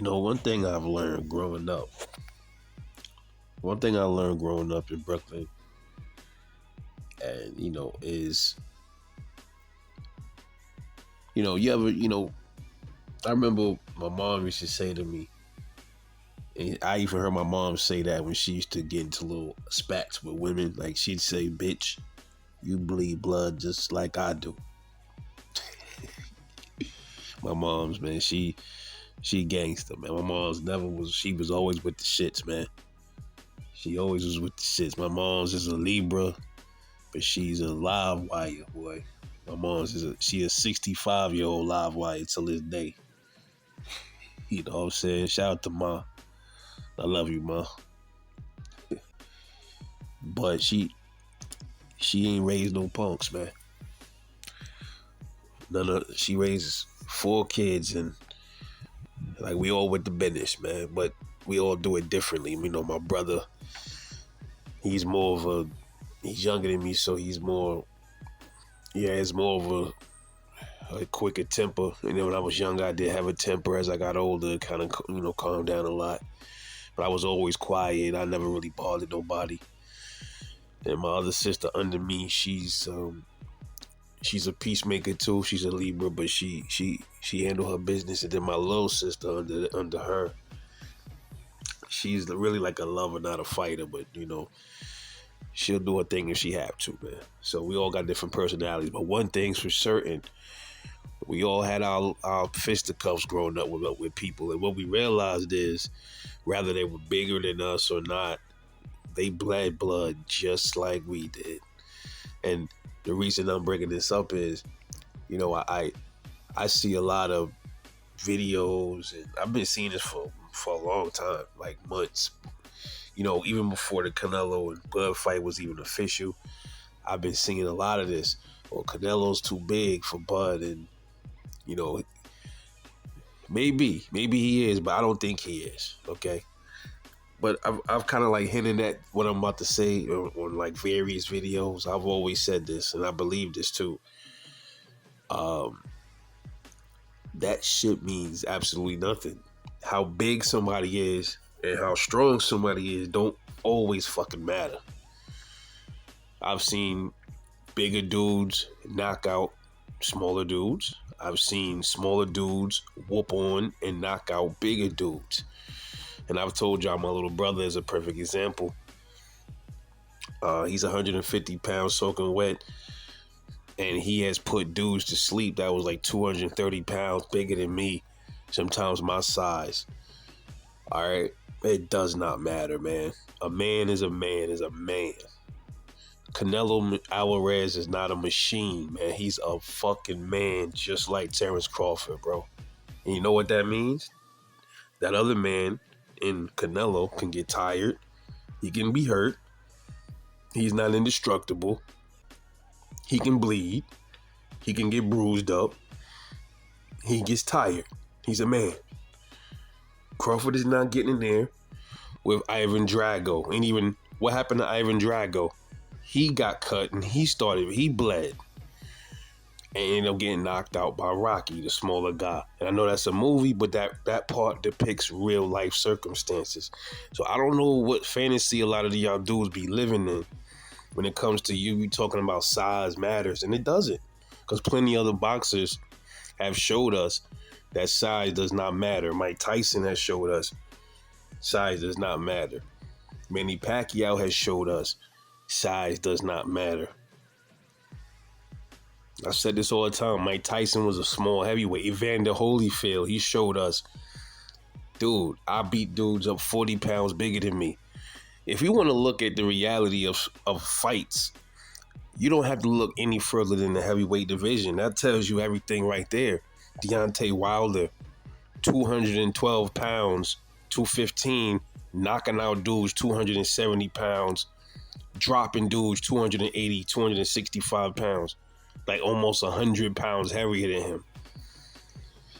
One thing I've learned growing up, one thing I learned growing up in Brooklyn, and is you ever I remember my mom used to say to me, and I even heard my mom say that when she used to get into little spats with women, like she'd say, "Bitch, you bleed blood just like I do." My mom's, man, she gangster, man. My mom's never was. She was always with the shits, man. She always was with the shits. My mom's is a Libra, but she's a live wire, boy. My mom's she a 65-year-old live wire till this day. You know what I'm saying? Shout out to Ma. I love you, Ma. But she ain't raised no punks, man. She raises 4 kids, and like we all with the business, man. But we all do it differently. My brother, he's younger than me, so he's more, it's more of a quicker temper. When I was younger, I did have a temper. As I got older, it kind of, calmed down a lot. But I was always quiet. I never really bothered nobody. And my other sister under me, she's a peacemaker too. She's a Libra, but she handled her business. And then my little sister under her, she's really like a lover, not a fighter. But she'll do her thing if she have to, man. So we all got different personalities. But one thing's for certain, we all had our fisticuffs growing up with people. And what we realized is, whether they were bigger than us or not, they bled blood just like we did. And the reason I'm bringing this up is, I see a lot of videos, and I've been seeing this for a long time, like months. Even before the Canelo and Bud fight was even official, I've been seeing a lot of this. Well, Canelo's too big for Bud, and maybe he is, but I don't think he is. Okay. But I've kind of like hinted at what I'm about to say on like various videos. I've always said this, and I believe this too. That shit means absolutely nothing. How big somebody is and how strong somebody is don't always fucking matter. I've seen bigger dudes knock out smaller dudes. I've seen smaller dudes whoop on and knock out bigger dudes. And I've told y'all my little brother is a perfect example. He's 150 pounds soaking wet, and he has put dudes to sleep that was like 230 pounds bigger than me, sometimes my size. All right? It does not matter, man. A man is a man is a man. Canelo Alvarez is not a machine, man. He's a fucking man, just like Terence Crawford, bro. And you know what that means? That other man in Canelo can get tired. He can be hurt. He's not indestructible. He can bleed. He can get bruised up. He gets tired. He's a man. Crawford is not getting in there with Ivan Drago. And even what happened to Ivan Drago? He got cut and he bled. And ended up getting knocked out by Rocky, the smaller guy. And I know that's a movie, but that part depicts real life circumstances. So I don't know what fantasy a lot of y'all dudes be living in when it comes to you talking about size matters. And it doesn't. Because plenty of other boxers have showed us that size does not matter. Mike Tyson has showed us size does not matter. Manny Pacquiao has showed us size does not matter. I said this all the time. Mike Tyson was a small heavyweight. Evander Holyfield, he showed us, dude, I beat dudes up 40 pounds bigger than me. If you want to look at the reality of fights, you don't have to look any further than the heavyweight division. That tells you everything right there. Deontay Wilder, 212 pounds, 215, knocking out dudes 270 pounds, dropping dudes 280, 265 pounds. Like almost 100 pounds heavier than him.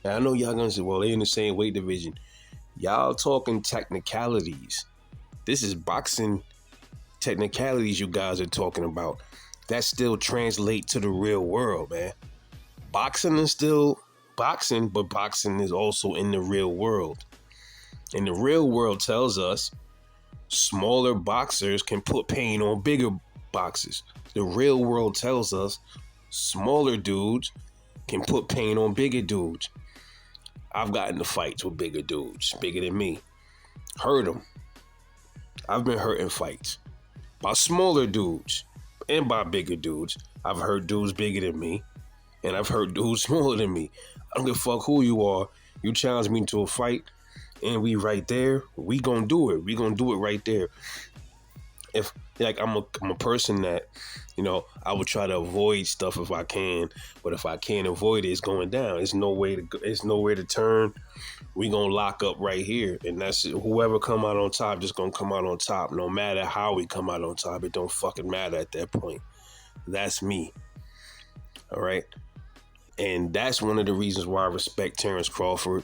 Now, I know y'all gonna say, well, they in the same weight division. Y'all talking technicalities. This is boxing technicalities you guys are talking about. That still translate to the real world, man. Boxing is still boxing, but boxing is also in the real world. And the real world tells us smaller boxers can put pain on bigger boxers. The real world tells us smaller dudes can put pain on bigger dudes. I've gotten into fights with bigger dudes, bigger than me. Hurt them. I've been hurt in fights by smaller dudes and by bigger dudes. I've hurt dudes bigger than me, and I've hurt dudes smaller than me. I don't give a fuck who you are. You challenge me to a fight, and we right there. We gonna do it. We gonna do it right there. If like I'm a person that, I would try to avoid stuff if I can, but if I can't avoid it, it's going down. It's no way to go, it's nowhere to turn. We gonna lock up right here, and that's it. Whoever come out on top just gonna come out on top. No matter how we come out on top, it don't fucking matter at that point. That's me. All right, and that's one of the reasons why I respect Terence Crawford,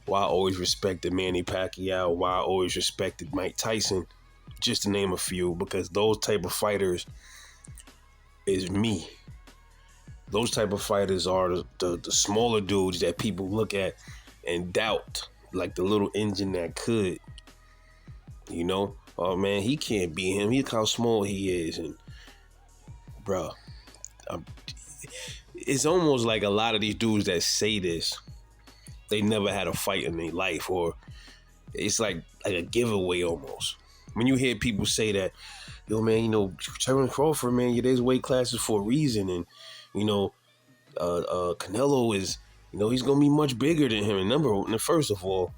why I always respected Manny Pacquiao, why I always respected Mike Tyson, just to name a few, because those type of fighters is me. Those type of fighters are the smaller dudes that people look at and doubt, like the little engine that could. Oh man, he can't beat him. Look how small he is, and bro, it's almost like a lot of these dudes that say this, they never had a fight in their life, or it's like a giveaway almost. When you hear people say that, yo man, Terence Crawford, man, there's weight classes for a reason, and Canelo is, he's gonna be much bigger than him. And first of all,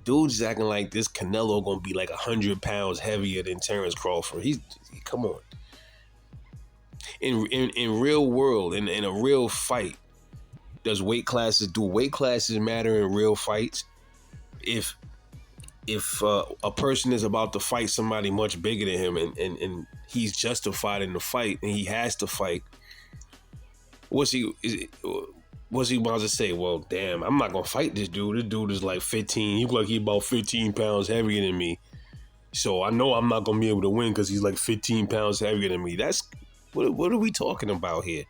dudes is acting like this Canelo gonna be like 100 pounds heavier than Terence Crawford. Come on. In real world, in a real fight, do weight classes matter in real fights? If a person is about to fight somebody much bigger than him, and he's justified in the fight, and he has to fight, what's he about to say? Well, damn, I'm not gonna fight this dude. This dude is like 15. He look like he about 15 pounds heavier than me. So I know I'm not gonna be able to win because he's like 15 pounds heavier than me. That's what are we talking about here?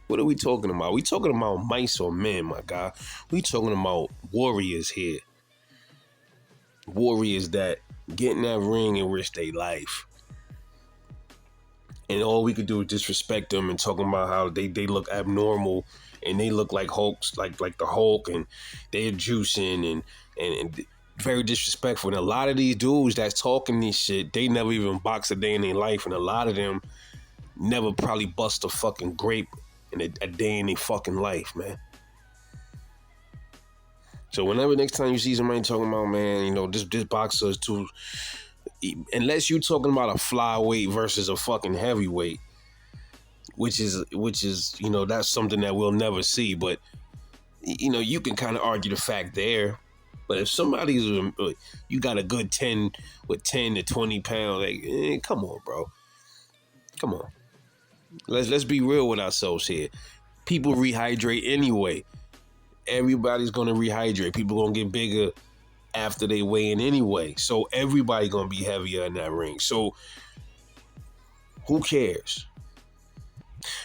What are we talking about? We talking about mice or men, my guy. We talking about warriors here. Warriors that get in that ring and risk their life. And all we could do is disrespect them and talking about how they look abnormal and they look like Hulks, like the Hulk, and they're juicing and very disrespectful. And a lot of these dudes that's talking this shit, they never even boxed a day in their life, and a lot of them never probably bust a fucking grape in a day in their fucking life, man. So whenever next time you see somebody talking about, man, this boxer is too, unless you're talking about a flyweight versus a fucking heavyweight, which is that's something that we'll never see. But you can kind of argue the fact there. But if somebody's you got a good 10 to 20 pounds, like, come on, bro, come on. Let's be real with ourselves here. People rehydrate anyway. Everybody's gonna rehydrate. People gonna get bigger after they weigh in anyway. So everybody gonna be heavier in that ring. So who cares?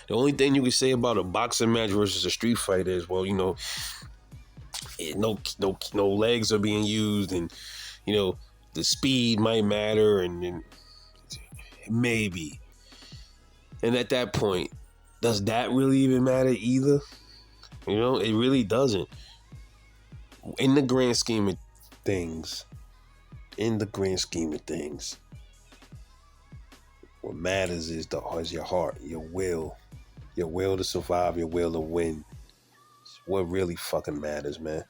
The only thing you can say about a boxing match versus a street fight is, well, no legs are being used, and the speed might matter, and maybe. And at that point, does that really even matter either? It really doesn't. In the grand scheme of things, what matters is your heart, your will to survive, your will to win. It's what really fucking matters, man.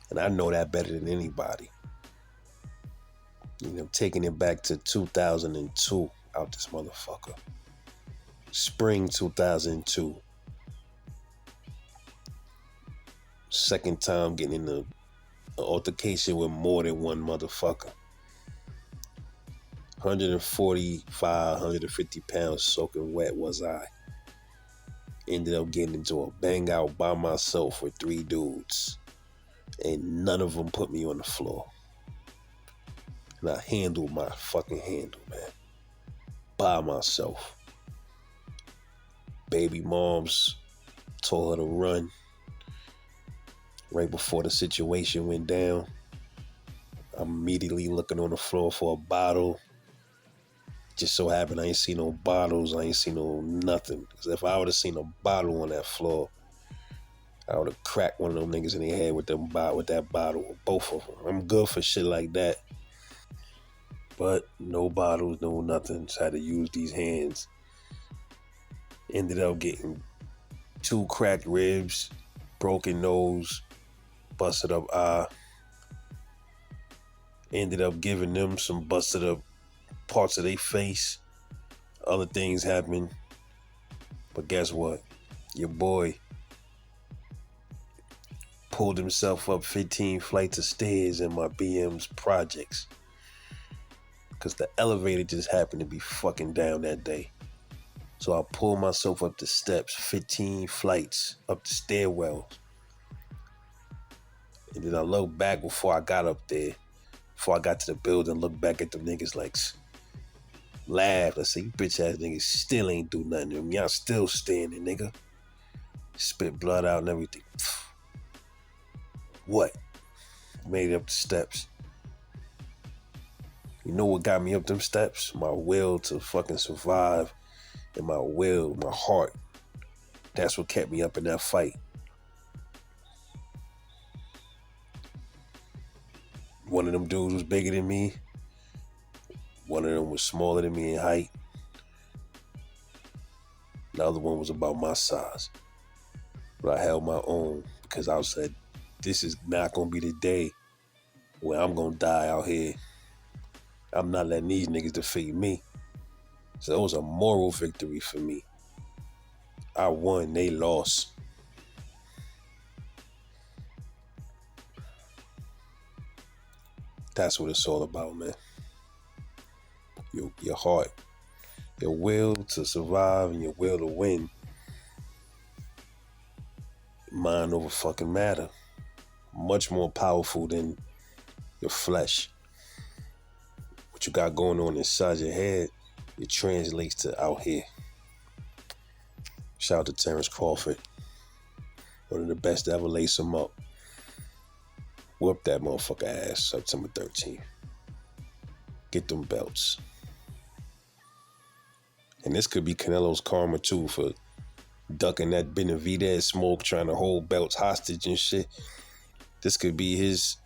And I know that better than anybody. Taking it back to 2002 out this motherfucker. Spring 2002. Second time getting in an altercation with more than one motherfucker. 145, 150 pounds soaking wet was I. Ended up getting into a bang out by myself with 3 dudes. And none of them put me on the floor. And I handled my fucking handle, man. By myself. Baby moms told her to run. Right before the situation went down, I'm immediately looking on the floor for a bottle. Just so happened I ain't seen no bottles, I ain't seen no nothing. Because if I would have seen a bottle on that floor, I would have cracked one of them niggas in their head with that bottle, both of them. I'm good for shit like that. But no bottles, no nothing. Just had to use these hands. Ended up getting 2 cracked ribs, broken nose, busted up eye. Ended up giving them some busted up parts of their face. Other things happened. But guess what? Your boy pulled himself up 15 flights of stairs in my BM's projects. Because the elevator just happened to be fucking down that day. So I pulled myself up the steps, 15 flights up the stairwell. And then I looked back before I got up there. Before I got to the building, looked back at them niggas like, laughed. I said, you bitch ass niggas still ain't do nothing to me. Y'all still standing, nigga. Spit blood out and everything. What? Made it up the steps. You know what got me up them steps? My will to fucking survive and my heart. That's what kept me up in that fight. One of them dudes was bigger than me. One of them was smaller than me in height. The other one was about my size. But I held my own because I said, this is not going to be the day where I'm going to die out here. I'm not letting these niggas defeat me. So it was a moral victory for me. I won, they lost. That's what it's all about, man. Your heart, your will to survive and your will to win. Mind over fucking matter. Much more powerful than your flesh. What you got going on inside your head, it translates to out here. Shout out to Terence Crawford. One of the best to ever lace him up. Whoop that motherfucker ass September 13th. Get them belts. And this could be Canelo's karma too for ducking that Benavidez smoke, trying to hold belts hostage and shit. This could be his,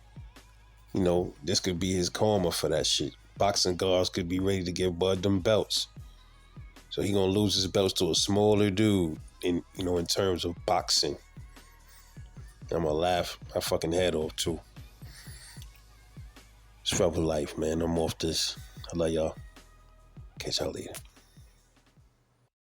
this could be his karma for that shit. Boxing guards could be ready to give Bud them belts. So he gonna lose his belts to a smaller dude in terms of boxing. I'm gonna laugh my fucking head off too. Struggle life, man. I'm off this. I love y'all. Catch y'all later.